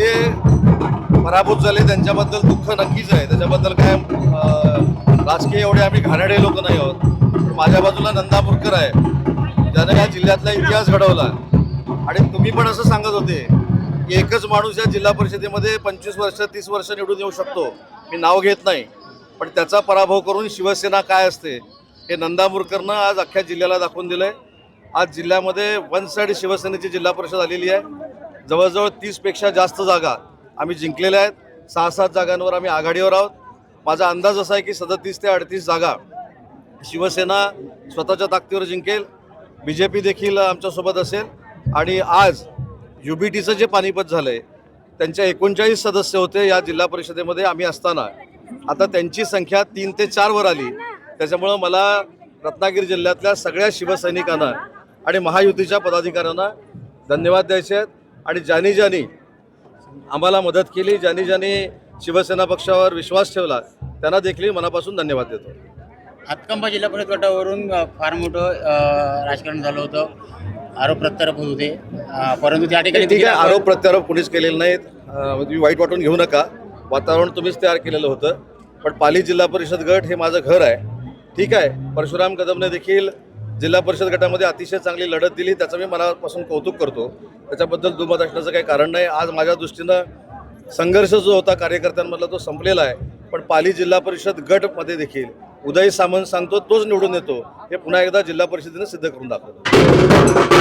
जे पराभूत झाले त्यांच्याबद्दल दुःख नक्कीच आहे. त्याच्याबद्दल काय राजकीय एवढे आम्ही घाणेरडे लोक नाही आहोत. पण माझ्या बाजूला नंदापूरकर आहे, ज्याने या जिल्ह्यातला इतिहास घडवला. आणि तुम्ही पण असं सांगत होते की एकच माणूस या जिल्हा परिषदेमध्ये 25 वर्ष 30 वर्ष निवडून येऊ शकतो. मी नाव घेत नाही, पण त्याचा पराभव करून शिवसेना काय असते हे नंदापूरकरनं आज अख्ख्या जिल्ह्याला दाखवून दिलंय. आज जिल्ह्यामध्ये वन साईड शिवसेनेची जिल्हा परिषद आलेली आहे. जवळजवळ 30पेक्षा जास्त जागा आम्ही जिंकलेल्या आहेत. 6-7 जागांवर आम्ही आघाडीवर आहोत. माझा अंदाज असा आहे की 37 ते 38 जागा शिवसेना स्वतःच्या ताकदीवर जिंकेल. BJP देखील आमच्यासोबत असेल. आणि आज UBTचं जे पानिपत झालंय, त्यांच्या 39 सदस्य होते या जिल्हा परिषदेमध्ये आम्ही असताना. आता त्यांची संख्या 3 ते 4 वर आली. त्याच्यामुळं मला रत्नागिरी जिल्ह्यातल्या सगळ्या शिवसैनिकांना आणि महायुतीच्या पदाधिकाऱ्यांना धन्यवाद द्यायचे आहेत. आणि ज्यांनी आम्हाला मदत केली, ज्यांनी शिवसेना पक्षावर विश्वास ठेवला, त्यांना देखील मनापासून धन्यवाद देतो. हातकंबा जिल्हा परिषद गटावरून फार मोठं राजकारण झालं होतं. आरोप प्रत्यारोप होत होते, परंतु त्या ठिकाणी ठीक आहे, आरोप प्रत्यारोप कोणीच केलेले नाहीत. तुम्ही वाईट वाटून घेऊ नका. वातावरण तुम्हीच तयार केलेलं होतं. पण पाली जिल्हा परिषद गट हे माझं घर आहे. ठीक आहे, परशुराम कदमने देखील जिल्हा परिषद गटामध्ये अतिशय चांगली लढत दिली, त्याचं मी मनापासून कौतुक करतो. त्याच्याबद्दल दुमत असण्याचं काही कारण नाही. आज माझ्या दृष्टीनं संघर्ष जो होता कार्यकर्त्यांमधला तो संपलेला आहे. पण पाली जिल्हा परिषद गटमध्ये देखील उदय सामंत सांगतो तोच निवडून येतो हे पुन्हा एकदा जिल्हा परिषदेने सिद्ध करून दाखवलं.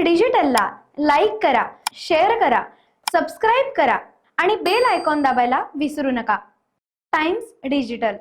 डिजिटलला लाईक करा, शेअर करा, सबस्क्राईब करा आणि बेल आयकॉन दाबायला विसरू नका. Times digital.